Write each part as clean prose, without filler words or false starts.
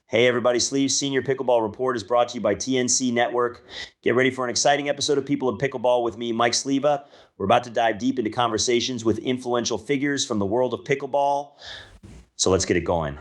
Hey everybody, Sliwa's Senior Pickleball Report is brought to you by TNC Network. Get ready for an exciting episode of People of Pickleball with me, Mike Sliwa. We're about to dive deep into conversations with influential figures from the world of pickleball. So let's get it going.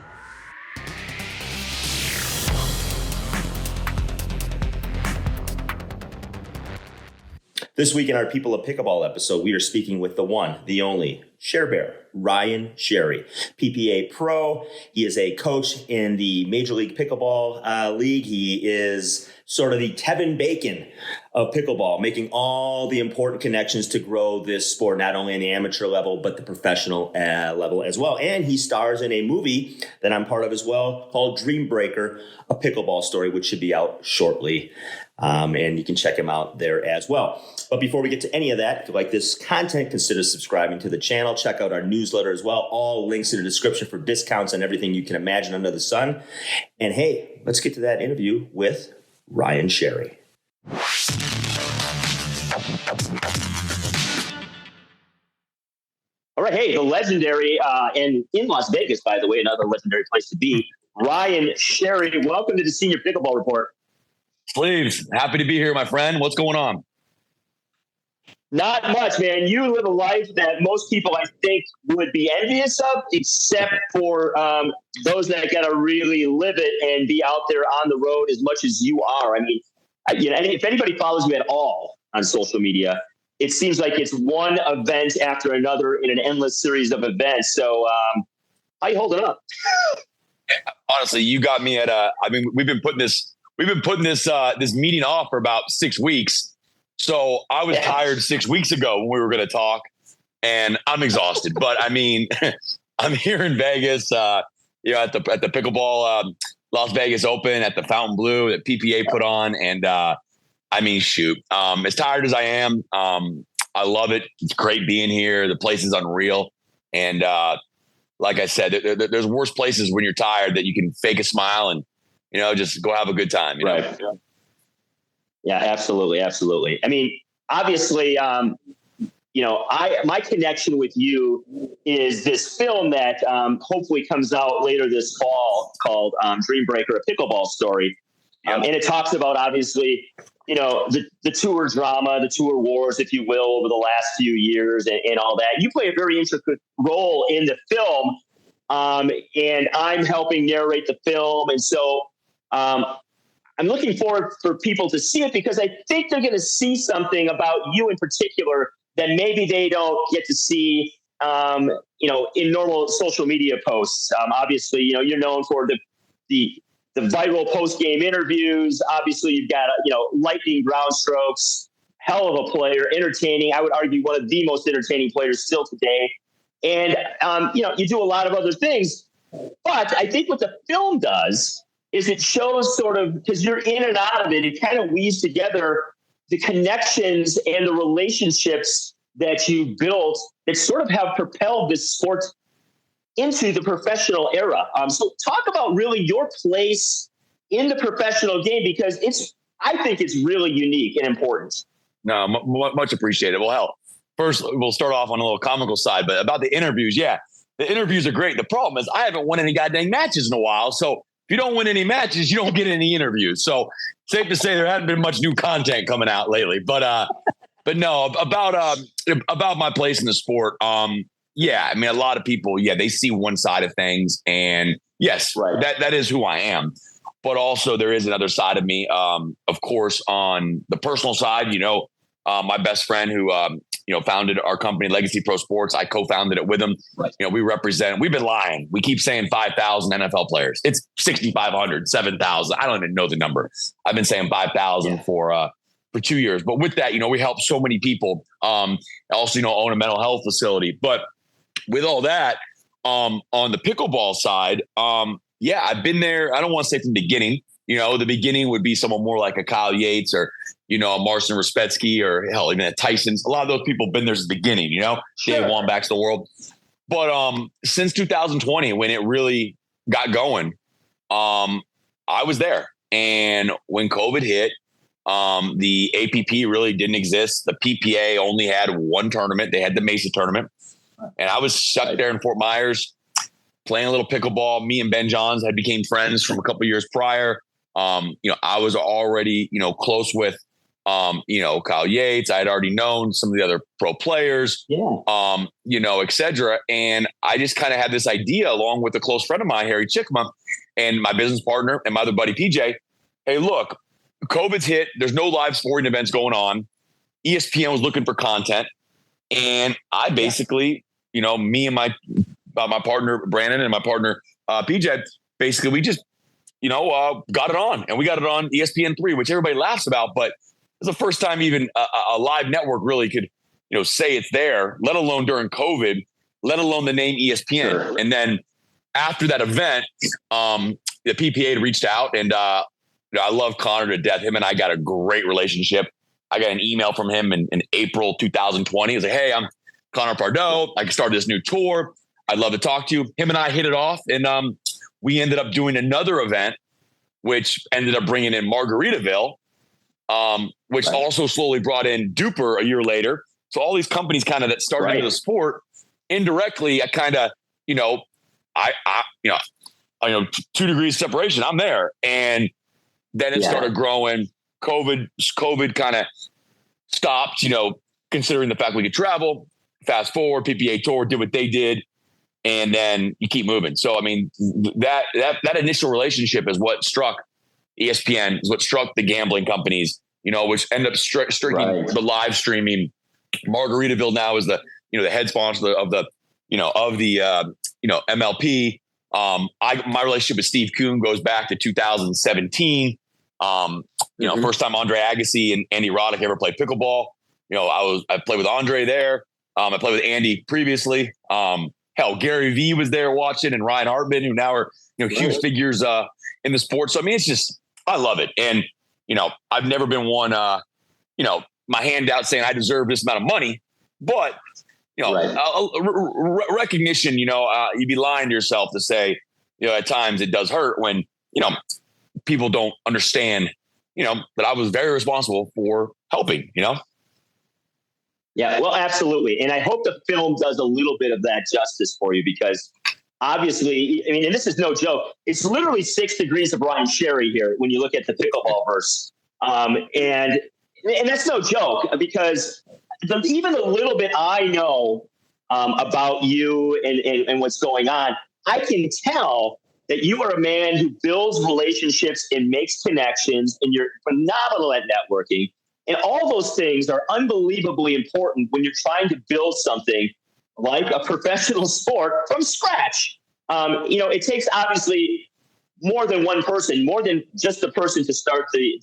This week in our People of Pickleball episode, we are speaking with the one, the only, Share Bear, Ryan Sherry, PPA Pro. He is a coach in the Major League Pickleball League. He is sort of the Kevin Bacon of pickleball, making all the important connections to grow this sport, not only in the amateur level, but the professional level as well. And he stars in a movie that I'm part of as well called Dreambreaker, a pickleball story, which should be out shortly. And you can check him out there as well. But before we get to any of that, if you like this content, consider subscribing to the channel. Check out our newsletter as well. All links in the description for discounts and everything you can imagine under the sun. And hey, let's get to that interview with Ryan Sherry. All right. Hey, the legendary, and in Las Vegas, by the way, another legendary place to be, Ryan Sherry. Welcome to the Senior Pickleball Report. Sleeves, happy to be here, my friend. What's going on? Not much, man. You live a life that most people, I think, would be envious of, except for those that got to really live it and be out there on the road as much as you are. I mean, if anybody follows you at all on social media, it seems like it's one event after another in an endless series of events. So how you holding up? Honestly, you got me at we've been putting this meeting off for about 6 week. So I was tired 6 weeks ago when we were going to talk, and I'm exhausted. But I mean, I'm here in Vegas, at the Pickleball Las Vegas Open at the Fountain Blue that PPA put on, and as tired as I am, I love it. It's great being here. The place is unreal, and like I said, there's worse places when you're tired that you can fake a smile and just go have a good time. You right. know? Yeah, absolutely. Absolutely. I mean, obviously, my connection with you is this film that hopefully comes out later this fall called Dreambreaker, a Pickleball Story. And it talks about, obviously, the tour drama, the tour wars, if you will, over the last few years and all that. You play a very intricate role in the film, and I'm helping narrate the film. And so I'm looking forward for people to see it because I think they're going to see something about you in particular that maybe they don't get to see, in normal social media posts. Obviously, you're known for the viral post-game interviews. Obviously, you've got, lightning ground strokes, hell of a player, entertaining. I would argue one of the most entertaining players still today. And, you do a lot of other things. But I think what the film does is it shows sort of, because you're in and out of it, it kind of weaves together the connections and the relationships that you built that sort of have propelled this sport into the professional era. So talk about really your place in the professional game, because I think it's really unique and important. No, much appreciated. Well, hell, first we'll start off on a little comical side, but about the interviews. Yeah, the interviews are great. The problem is I haven't won any goddamn matches in a while. So if you don't win any matches, you don't get any interviews. So safe to say there hasn't been much new content coming out lately. But no, about my place in the sport. Yeah, I mean, a lot of people, they see one side of things, and yes, right. That is who I am. But also there is another side of me. Of course, on the personal side, my best friend who founded our company, Legacy Pro Sports. I co-founded it with him. Right. We've been lying. We keep saying 5,000 NFL players. It's 6,500, 7,000. I don't even know the number. I've been saying 5,000 for 2 years. But with that, we help so many people. Also, own a mental health facility. But with all that, on the pickleball side, I've been there. I don't want to say from the beginning. The beginning would be someone more like a Kyle Yates or, a Marcin Ruspetsky or hell, even a Tyson's. A lot of those people have been there since the beginning, Dave Wambach's the world. But since 2020, when it really got going, I was there. And when COVID hit, the APP really didn't exist. The PPA only had one tournament. They had the Mesa tournament. And I was stuck there in Fort Myers. playing a little pickleball. Me and Ben Johns had became friends from a couple of years prior. I was already, close with, Kyle Yates. I had already known some of the other pro players, et cetera. And I just kind of had this idea along with a close friend of mine, Harry Chickma, and my business partner and my other buddy, PJ. Hey, look, COVID's hit. There's no live sporting events going on. ESPN was looking for content. And I basically, me and my partner, Brandon, and my partner, PJ, basically, we just, got it on. And we got it on ESPN3, which everybody laughs about. But it's the first time even a live network really could, say it's there, let alone during COVID, let alone the name ESPN. Sure. And then after that event, the PPA had reached out, and I love Connor to death. Him and I got a great relationship. I got an email from him in April 2020. He was like, hey, I'm Connor Pardo. I started this new tour. I'd love to talk to you. Him and I hit it off, and we ended up doing another event, which ended up bringing in Margaritaville, which also slowly brought in Duper a year later. So all these companies kind of that started into the sport indirectly. I kind of, 2 degrees separation. I'm there, and then it started growing. COVID kind of stopped, considering the fact we could travel. Fast forward, PPA Tour did what they did, and then you keep moving. So, I mean, that initial relationship is what struck ESPN, is what struck the gambling companies, which ended up striking the live streaming. Margaritaville now is the head sponsor of the MLP. My relationship with Steve Kuhn goes back to 2017. First time Andre Agassi and Andy Roddick ever played pickleball. I played with Andre there. I played with Andy previously. Gary Vee was there watching, and Ryan Hartman, who now are huge figures in the sport. So I mean, it's just, I love it. And I've never been one my hand out saying I deserve this amount of money, but recognition. You'd be lying to yourself to say at times it does hurt when people don't understand that I was very responsible for helping. Yeah, well, absolutely. And I hope the film does a little bit of that justice for you, because obviously, I mean, and this is no joke, it's literally 6 degrees of Ryan Sherry here when you look at the pickleball verse. And that's no joke, because even the little bit I know about you and what's going on, I can tell that you are a man who builds relationships and makes connections, and you're phenomenal at networking. And all those things are unbelievably important when you're trying to build something like a professional sport from scratch. It takes obviously more than one person, more than just the person to start the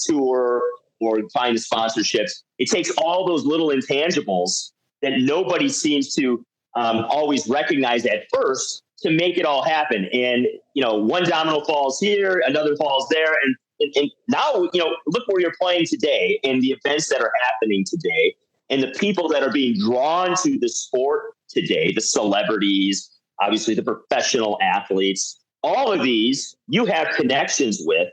tour or find the sponsorships. It takes all those little intangibles that nobody seems to always recognize at first to make it all happen. And, one domino falls here, another falls there. And now, look where you're playing today and the events that are happening today and the people that are being drawn to the sport today, the celebrities, obviously the professional athletes, all of these you have connections with.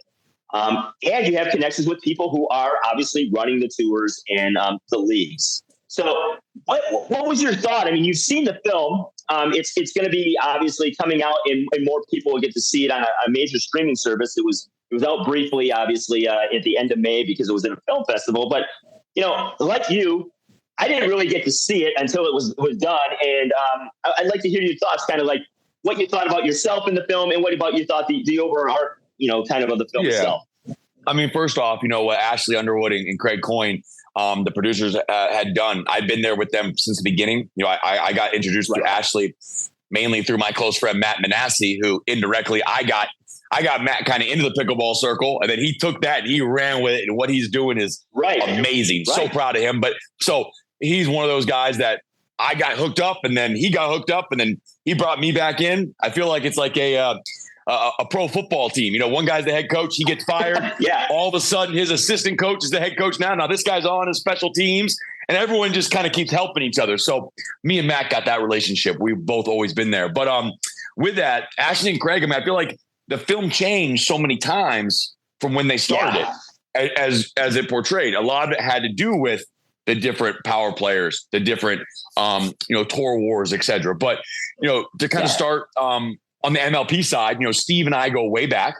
And you have connections with people who are obviously running the tours and the leagues. So what was your thought? I mean, you've seen the film. It's going to be obviously coming out and more people will get to see it on a major streaming service. It was out briefly, obviously, at the end of May because it was at a film festival. But, like you, I didn't really get to see it until it was done. And I'd like to hear your thoughts, kind of like what you thought about yourself in the film and what about you thought the overall art, kind of the film itself. I mean, first off, what Ashley Underwood and Craig Coyne, the producers had done. I've been there with them since the beginning. I got introduced to Ashley mainly through my close friend, Matt Manassi, who indirectly I got Matt kind of into the pickleball circle, and then he took that and he ran with it. And what he's doing is amazing. Right. So proud of him. But so he's one of those guys that I got hooked up and then he got hooked up and then he brought me back in. I feel like it's like a pro football team. One guy's the head coach, he gets fired. All of a sudden his assistant coach is the head coach now. Now this guy's on his special teams and everyone just kind of keeps helping each other. So me and Matt got that relationship. We've both always been there. But with that, Ashley and Craig, I feel like the film changed so many times from when they started it as it portrayed. A lot of it had to do with, the different power players, the different, tour wars, et cetera. But, to kind of start on the MLP side, Steve and I go way back.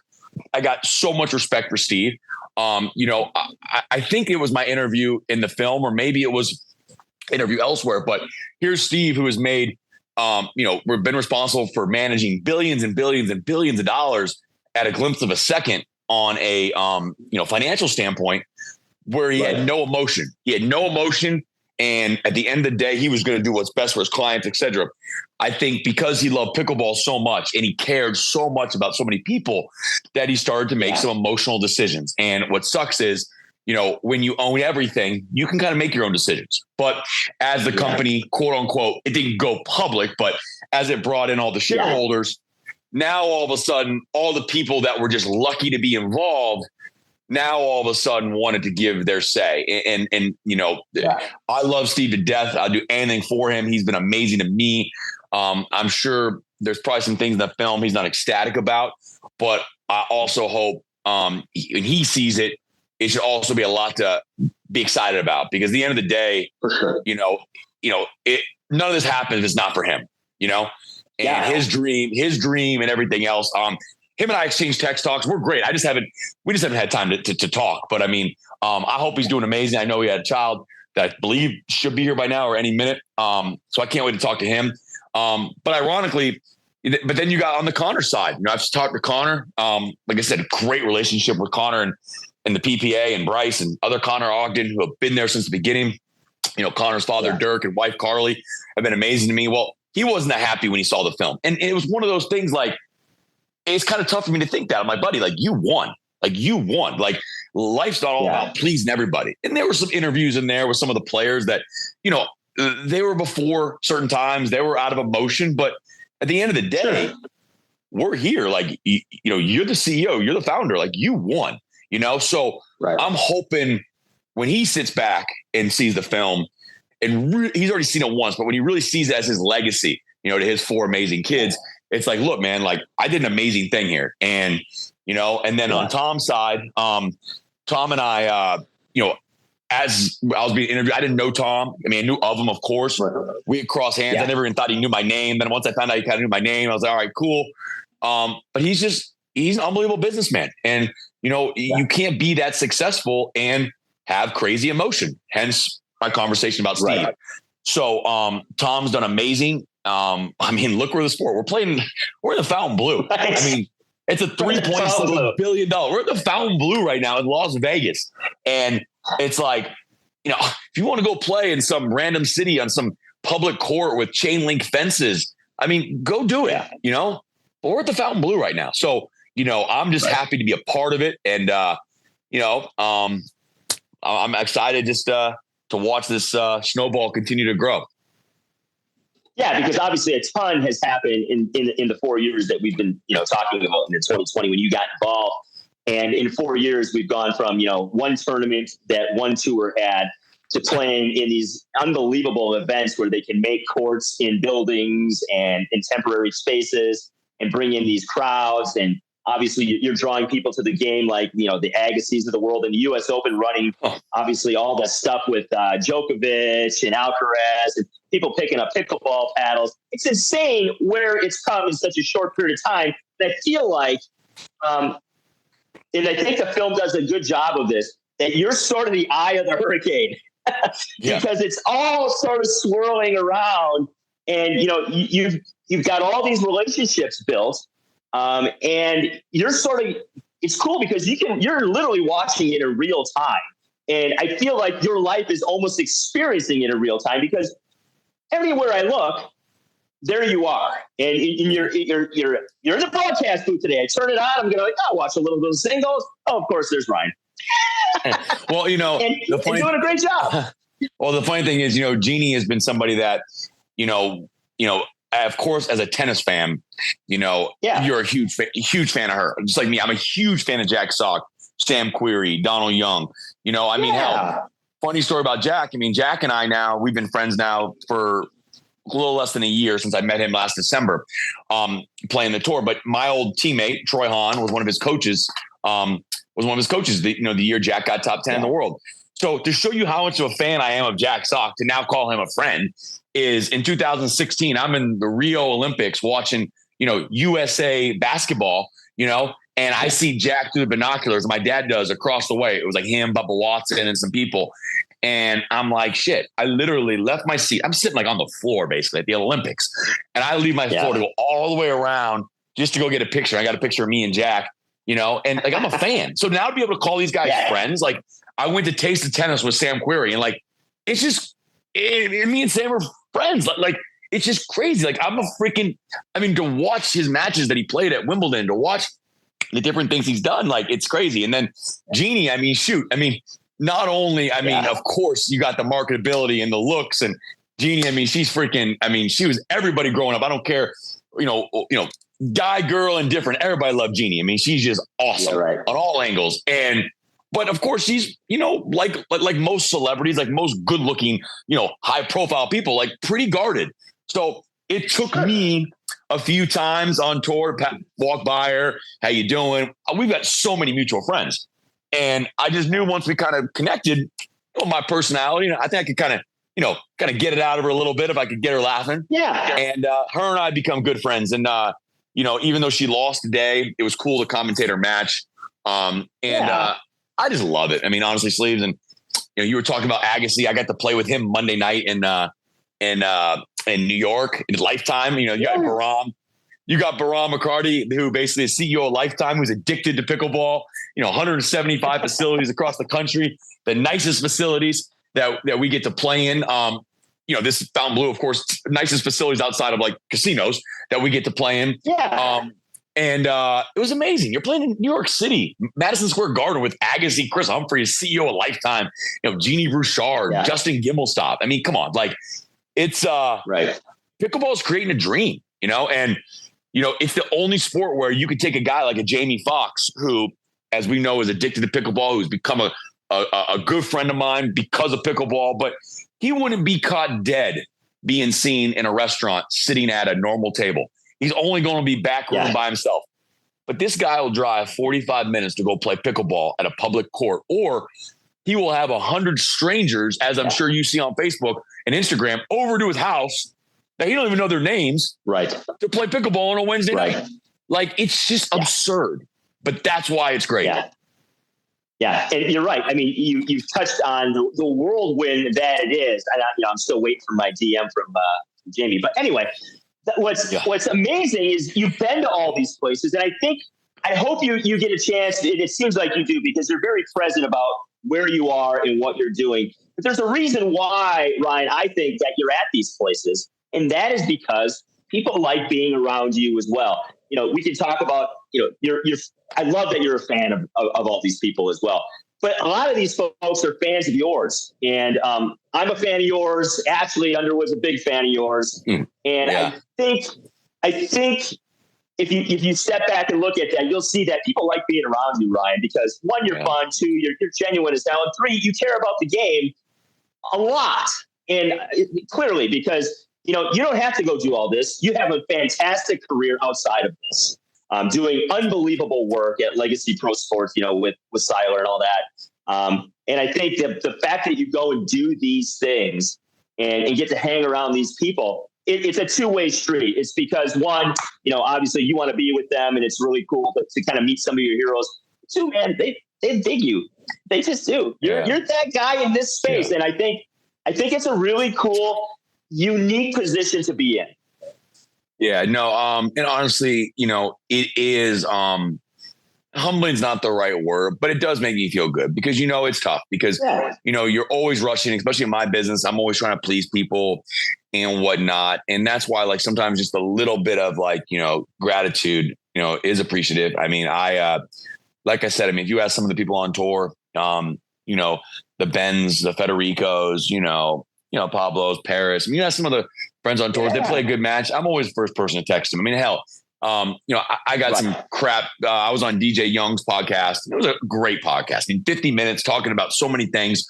I got so much respect for Steve. I think it was my interview in the film, or maybe it was interview elsewhere, but here's Steve, who has made, we've been responsible for managing billions and billions and billions of dollars at a glimpse of a second on a, financial standpoint, where he had no emotion. He had no emotion. And at the end of the day, he was going to do what's best for his clients, et cetera. I think because he loved pickleball so much and he cared so much about so many people, that he started to make some emotional decisions. And what sucks is, when you own everything, you can kind of make your own decisions. But as the company, quote unquote, it didn't go public, but as it brought in all the shareholders, now all of a sudden, all the people that were just lucky to be involved, now all of a sudden wanted to give their say. And I love Steve to death. I'll do anything for him. He's been amazing to me. I'm sure there's probably some things in the film he's not ecstatic about, but I also hope when he sees it, it should also be a lot to be excited about, because at the end of the day, for sure, none of this happens if it's not for him, and his dream and everything else. Him and I exchange text talks. We're great. We just haven't had time to talk, but I mean, I hope he's doing amazing. I know he had a child that I believe should be here by now or any minute. So I can't wait to talk to him. But ironically, but then you got on the Connor side, I've talked to Connor. Like I said, great relationship with Connor and the PPA and Bryce and other Connor Ogden, who have been there since the beginning. Connor's father, Dirk, and wife, Carly, have been amazing to me. Well, he wasn't that happy when he saw the film. And it was one of those things, like, it's kind of tough for me to think that. I'm like, buddy, you won. Like, life's not all about pleasing everybody. And there were some interviews in there with some of the players that, they were before certain times, they were out of emotion. But at the end of the day, we're here. Like, you're the CEO, you're the founder, like, you won. So I'm hoping when he sits back and sees the film, and he's already seen it once, but when he really sees it as his legacy, to his 4 amazing kids, it's like, look, man, like, I did an amazing thing here. And, and then on Tom's side, Tom and I, as I was being interviewed, I didn't know Tom. I mean, I knew of him, of course. We had crossed hands. I never even thought he knew my name. Then once I found out he kind of knew my name, I was like, all right, cool. But he's an unbelievable businessman. And, you can't be that successful and have crazy emotion. Hence my conversation about Steve. So Tom's done amazing. I mean, look where the sport we're playing. We're in the Fountain Blue. I mean, it's a $3.7 billion. We're at the Fountain Blue right now in Las Vegas. And it's like, if you want to go play in some random city on some public court with chain link fences, I mean, go do it, but we're at the Fountain Blue right now. So, I'm just happy to be a part of it. And, I'm excited just to watch this snowball continue to grow. Yeah, because obviously a ton has happened in the 4 years that we've been, talking about in 2020 when you got involved. And in 4 years, we've gone from, one tournament that one tour had to playing in these unbelievable events where they can make courts in buildings and in temporary spaces and bring in these crowds. And obviously you're drawing people to the game, like, the Agassiz of the world and the US Open running, obviously all the stuff with Djokovic and Alcaraz and people picking up pickleball paddles. It's insane where it's come in such a short period of time. And I feel like, and I think the film does a good job of this, that you're sort of the eye of the hurricane because it's all sort of swirling around. And, you've got all these relationships built. And you're it's cool because you're literally watching it in real time. And I feel like your life is almost experiencing it in real time because everywhere I look, there you are. And you're in the broadcast booth today. I turn it on. I'm going to watch a little bit of singles. Oh, of course, there's Ryan. Well, and you're doing a great job. Well, the funny thing is, Jeannie has been somebody that, of course, as a tennis fan, you're a huge fan of her. Just like me, I'm a huge fan of Jack Sock, Sam Querrey, Donald Young. Hell, funny story about Jack. I mean, Jack and I now, we've been friends now for a little less than a year since I met him last December, playing the tour. But my old teammate, Troy Hahn, was one of his coaches. The year Jack got top 10 in the world. So to show you how much of a fan I am of Jack Sock, to now call him a friend, is in 2016, I'm in the Rio Olympics watching, USA basketball, and I see Jack through the binoculars. My dad does across the way. It was like him, Bubba Watson, and some people. And I'm like, shit, I literally left my seat. I'm sitting like on the floor, basically, at the Olympics. And I leave my floor to go all the way around just to go get a picture. I got a picture of me and Jack, and like, I'm a fan. So now to be able to call these guys friends, like I went to Taste of Tennis with Sam Querrey, and like, it's just, me and Sam are friends. Like, it's just crazy. Like, to watch his matches that he played at Wimbledon, to watch the different things he's done, like, it's crazy. And then Jeannie, not only, of course, you got the marketability and the looks, and Jeannie, she's she was everybody growing up. I don't care, guy, girl, indifferent. Everybody loved Jeannie. She's just awesome on all angles. But of course, she's, like most celebrities, like most good looking, high profile people, like pretty guarded. So it took me a few times on tour to walk by her. How you doing? We've got so many mutual friends. And I just knew once we kind of connected, my personality, I think I could kind of get it out of her a little bit if I could get her laughing. Yeah. And her and I become good friends. And, even though she lost today, it was cool to commentate her match. I just love it. Honestly, Sleeves, and you were talking about Agassi. I got to play with him Monday night in New York in Lifetime. You got Bahram. You got Bahram McCarty, who basically is CEO of Lifetime, who's addicted to pickleball. 175 facilities across the country, the nicest facilities that we get to play in. This Fontainebleau, of course, nicest facilities outside of like casinos that we get to play in. Yeah. And it was amazing. You're playing in New York City, Madison Square Garden with Agassi, Chris Humphries, CEO of Lifetime, Jeannie Bouchard, Justin Gimelstob. Come on. Like, it's right. Pickleball is creating a dream, and, it's the only sport where you could take a guy like a Jamie Foxx, who, as we know, is addicted to pickleball, who's become a good friend of mine because of pickleball, but he wouldn't be caught dead being seen in a restaurant sitting at a normal table. He's only going to be backroom by himself. But this guy will drive 45 minutes to go play pickleball at a public court, or he will have 100 strangers, as I'm sure you see on Facebook and Instagram, over to his house that he don't even know their names, to play pickleball on a Wednesday night. Like, it's just absurd, but that's why it's great. Yeah, and you're right. You've touched on the whirlwind that it is. And I'm still waiting for my DM from Jamie. But anyway, what's amazing is you've been to all these places, and I hope you get a chance. And it seems like you do, because you're very present about where you are and what you're doing. But there's a reason why, Ryan, I think that you're at these places, and that is because people like being around you as well. We can talk about, you're I love that you're a fan of all these people as well. But a lot of these folks are fans of yours. And I'm a fan of yours. Ashley Underwood's a big fan of yours. And I think if you step back and look at that, you'll see that people like being around you, Ryan, because one, you're fun, two, you're genuine as hell, and three, you care about the game a lot. And clearly, because you don't have to go do all this. You have a fantastic career outside of this, doing unbelievable work at Legacy Pro Sports, with Seiler and all that. And I think that the fact that you go and do these things and get to hang around these people, it's a two-way street. It's because, one, obviously you want to be with them, and it's really cool to kind of meet some of your heroes. Two, man, they dig you. They just do. You're that guy in this space. And I think it's a really cool, unique position to be in. Yeah, no. And honestly, it is, humbling's not the right word, but it does make me feel good, because, it's tough, because, you're always rushing, especially in my business. I'm always trying to please people and whatnot. And that's why, like, sometimes just a little bit of gratitude, is appreciative. Like I said, if you ask some of the people on tour, the Bens, the Federicos, Pablo's, Paris. You ask some of the friends on tours, they play a good match. I'm always the first person to text them. Hell, I got some crap. I was on DJ Young's podcast. It was a great podcast. 50 minutes talking about so many things.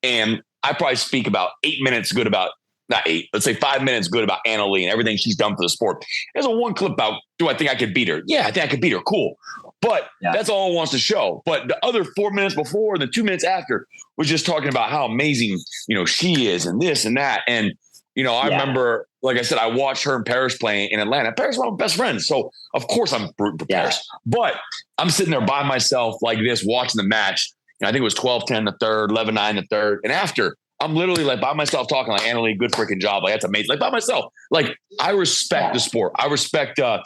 And I probably speak about 8 minutes good about, not 8, let's say 5 minutes good about Anna Lee and everything she's done for the sport. There's a one clip about, do I think I could beat her? Yeah, I think I could beat her. Cool. But that's all it wants to show. But the other 4 minutes before, the 2 minutes after, was just talking about how amazing, she is and this and that. And, I remember, like I said, I watched her and Paris playing in Atlanta. Paris is one of my best friends. So, of course, I'm rooting for Paris. But I'm sitting there by myself like this, watching the match. I think it was 12-10 the third, 11-9 the third. And after, I'm literally like by myself talking like, Annalie, good freaking job. Like, that's amazing. Like by myself. Like, I respect the sport. I respect, I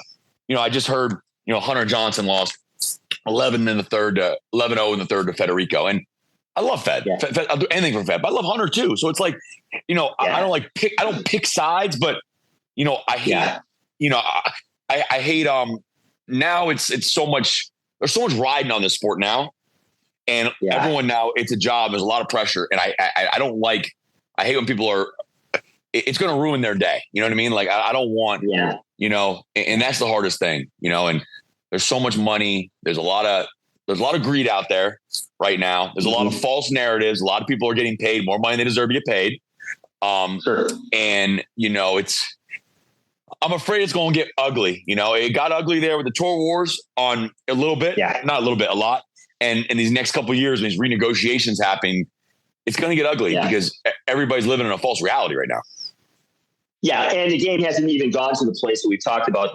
just heard, Hunter Johnson lost 11 in the third, 11-0 in the third to Federico. And I love Fed. Fed. I'll do anything for Fed, but I love Hunter too. So it's like, I don't pick sides, but I hate, I hate, now it's so much, there's so much riding on this sport now. And everyone now, it's a job. There's a lot of pressure. And I don't like, I hate when people are, it's going to ruin their day. You know what I mean? Like, I don't want, and that's the hardest thing, and there's so much money. There's a lot of greed out there right now. There's a lot of false narratives. A lot of people are getting paid more money than they deserve to get paid. And I'm afraid it's going to get ugly. It got ugly there with the tour wars on a little bit, not a little bit, a lot. And in these next couple of years, when these renegotiations happen, it's going to get ugly because everybody's living in a false reality right now. Yeah, and the game hasn't even gone to the place that we've talked about.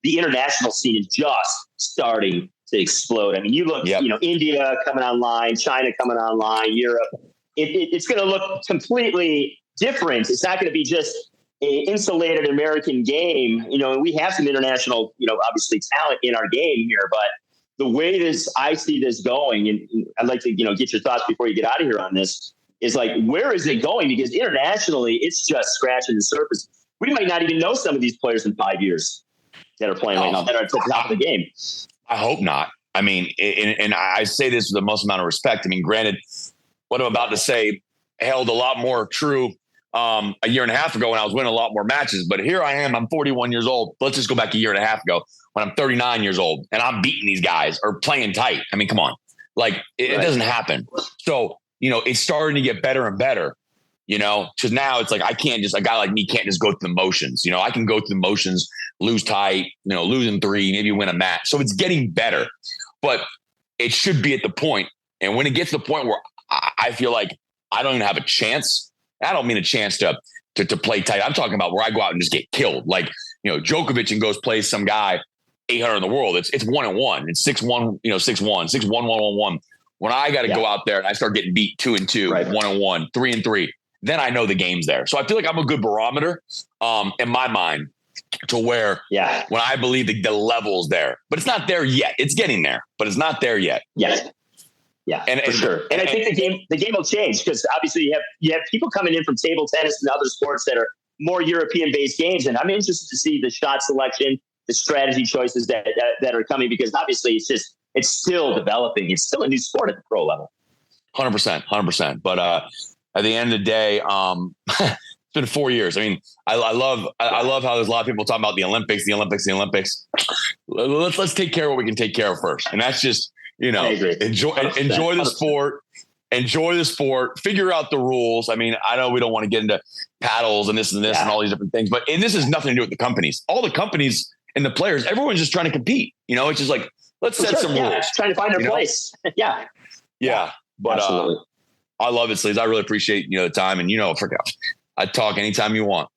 The international scene is just starting to explode. I mean, you look, India coming online, China coming online, Europe. It's going to look completely different. It's not going to be just an insulated American game. We have some international, obviously talent in our game here, but the way I see this going, and I'd like to, get your thoughts before you get out of here on this, is like, where is it going? Because internationally, it's just scratching the surface. We might not even know some of these players in 5 years that are playing right now, that are at the top of the game. I hope not. I mean, and I say this with the most amount of respect. I mean, granted, what I'm about to say held a lot more true a year and a half ago when I was winning a lot more matches. But here I am. I'm 41 years old. Let's just go back a year and a half ago when I'm 39 years old and I'm beating these guys or playing tight. I mean, come on. Like, it doesn't happen. So, it's starting to get better and better, because now it's like, a guy like me can't just go through the motions. I can go through the motions, lose tight, lose in 3, maybe win a match. So it's getting better, but it should be at the point. And when it gets to the point where I feel like I don't even have a chance, I don't mean a chance to play tight. I'm talking about where I go out and just get killed. Like, Djokovic and goes play some guy 800 in the world. It's 1-1. It's 6-1, 6-1, 6-1, 1-1. When I got to go out there and I start getting beat 2-2, 1-1, 3-3, then I know the game's there. So I feel like I'm a good barometer in my mind to where when I believe the level's there, but it's not there yet. It's getting there, but it's not there yet. Yes. Yeah, for sure. And I think the game will change because obviously you have people coming in from table tennis and other sports that are more European based games. And I'm interested to see the shot selection, the strategy choices that are coming, because obviously it's still developing. It's still a new sport at the pro level. 100%. But at the end of the day, it's been 4 years. I mean, I love how there's a lot of people talking about the Olympics. Let's take care of what we can take care of first. And that's just, enjoy the sport, figure out the rules. I mean, I know we don't want to get into paddles and this and all these different things, and this has nothing to do with the companies. All the companies and the players, everyone's just trying to compete. It's just like, let's set some rules. Trying to find their place. Yeah. But I love it, Sleeves. I really appreciate, the time, and I'd talk anytime you want.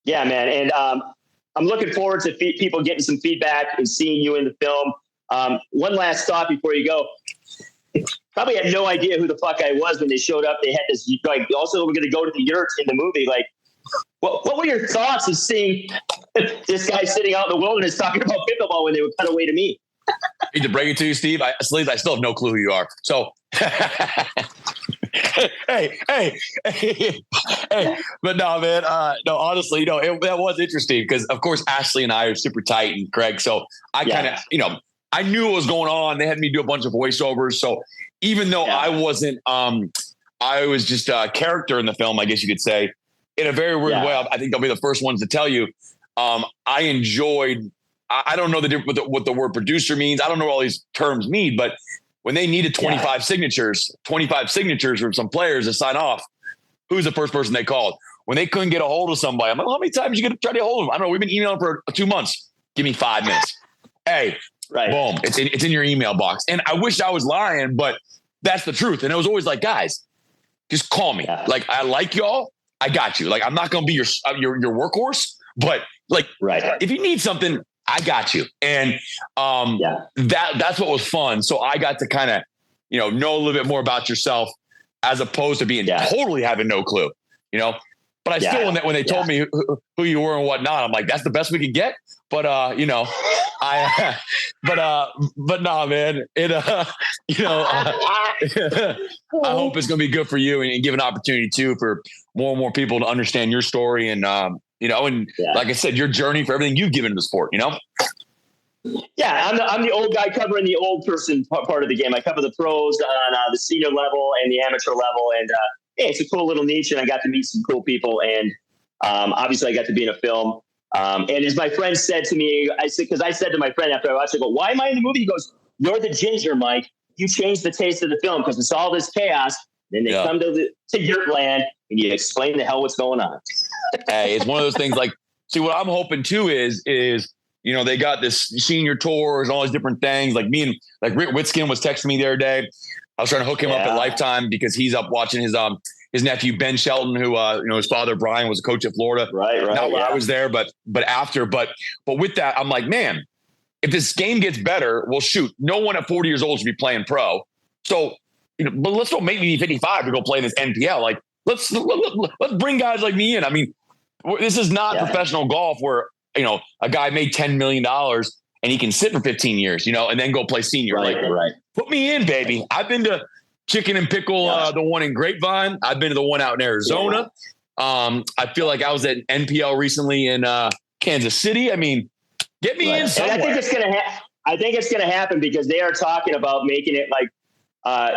Yeah, man. And I'm looking forward to people getting some feedback and seeing you in the film. One last thought before you go. Probably had no idea who the fuck I was when they showed up. They had this, like, also we're going to go to the yurt in the movie. Like, what were your thoughts of seeing this guy sitting out in the wilderness talking about pickleball when they would cut away to me? I hate to break it to you, Steve. I still have no clue who you are. So, hey. But no, man. No, honestly, that was interesting because, of course, Ashley and I are super tight, and Greg. So I kind of, I knew what was going on. They had me do a bunch of voiceovers. So even though I wasn't, I was just a character in the film, I guess you could say, in a very weird way. I think they'll be the first ones to tell you. I enjoyed. I don't know what the word producer means. I don't know what all these terms mean, but when they needed 25 signatures from some players to sign off, who's the first person they called? When they couldn't get a hold of somebody, I'm like, how many times are you going to try to get a hold of them? I don't know. We've been emailing for 2 months. Give me 5 minutes. Hey, Right. Boom. It's in your email box. And I wish I was lying, but that's the truth. And it was always like, guys, just call me. Yeah. Like, I like y'all. I got you. Like, I'm not going to be your workhorse, but like, if you need something, I got you. And that's what was fun. So I got to kind of, know a little bit more about yourself as opposed to being totally having no clue, But I still, when they told me who you were and whatnot, I'm like, that's the best we could get. But but nah, man, I hope it's gonna be good for you and give an opportunity too for more and more people to understand your story and like I said, your journey for everything you've given to the sport. Yeah, I'm the old guy covering the old person part of the game. I cover the pros on the senior level and the amateur level, and it's a cool little niche, and I got to meet some cool people, and obviously I got to be in a film. And as my friend said to me, I said to my friend after I watched it, I go, why am I in the movie? He goes, you're the ginger, Mike. You changed the taste of the film because it's all this chaos. Then they come to Yurtland and you explain the hell what's going on. Hey, it's one of those things like, see, what I'm hoping too is they got this senior tours and all these different things. Like me and like Rick Witskin was texting me the other day. I was trying to hook him up at Lifetime because he's up watching his nephew, Ben Shelton, who, his father, Brian, was a coach at Florida. Right. Not when I was there, but after, but with that, I'm like, man, if this game gets better, well, shoot, no one at 40 years old should be playing pro. So, but let's don't make me 55 to go play in this NPL. Like, let's bring guys like me in. I mean, this is not professional golf where, a guy made $10 million and he can sit for 15 years, and then go play senior. Right. Put me in, baby. I've been to Chicken and Pickle, the one in Grapevine. I've been to the one out in Arizona. I feel like I was at NPL recently in Kansas City. I mean, get me in somewhere. And I think it's gonna happen because they are talking about making it like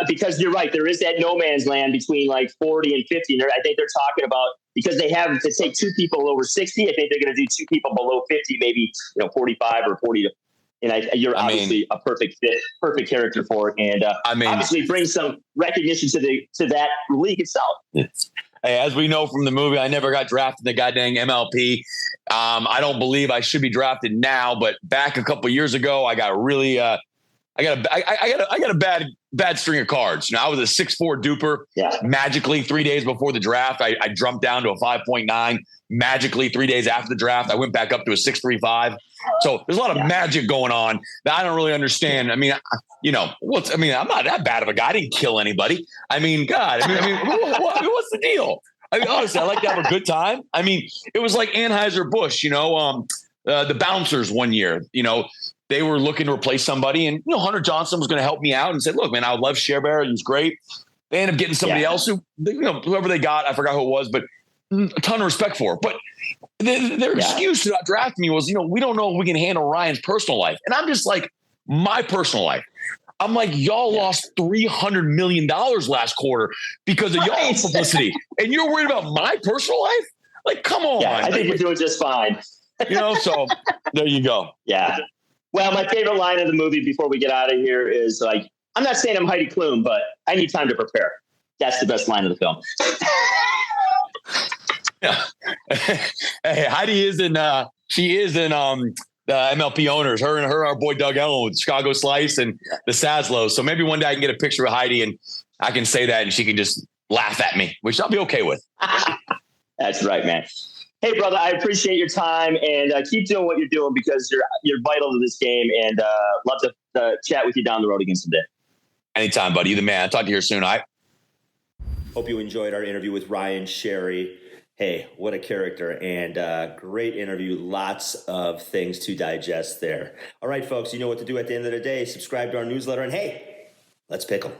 because you're right, there is that no man's land between like 40 and 50. I think they're talking about because they have to take two people over 60. I think they're going to do two people below 50, maybe 45 or 40. And you're obviously a perfect fit, perfect character for it, and obviously bring some recognition to that league itself. Hey, as we know from the movie, I never got drafted in the goddamn MLP. I don't believe I should be drafted now, but back a couple of years ago, I got really I got a bad string of cards. I was a 6'4" duper. Magically 3 days before the draft, I jumped down to a 5.9. Magically 3 days after the draft, I went back up to a 6.35. So there's a lot of magic going on that I don't really understand. I mean, I'm not that bad of a guy. I didn't kill anybody. I mean, God, what's the deal? I mean, honestly, I like to have a good time. I mean, it was like Anheuser-Busch, the bouncers one year, they were looking to replace somebody, and Hunter Johnson was going to help me out and said, look, man, I love Cher. He was great. They ended up getting somebody else who, whoever they got, I forgot who it was, but a ton of respect for it. But their excuse to not draft me was, we don't know if we can handle Ryan's personal life. And I'm just like, my personal life. I'm like, y'all lost $300 million last quarter because of y'all publicity. And you're worried about my personal life? Like, come on. Yeah, I think you're doing just fine. So there you go. Yeah. Well, my favorite line of the movie before we get out of here is like, I'm not saying I'm Heidi Klum, but I need time to prepare. That's the best line of the film. Yeah. Hey, Heidi is in the MLP owners. Her and our boy Doug Ellen with Chicago Slice and the Saslows. So maybe one day I can get a picture of Heidi and I can say that and she can just laugh at me, which I'll be okay with. That's right, man. Hey, brother, I appreciate your time and keep doing what you're doing because you're vital to this game, and love to chat with you down the road again someday. Anytime, buddy. You're the man. I'll talk to you here soon. Hope you enjoyed our interview with Ryan Sherry. Hey, what a character, and great interview. Lots of things to digest there. All right, folks, you know what to do at the end of the day. Subscribe to our newsletter, and hey, let's pickle.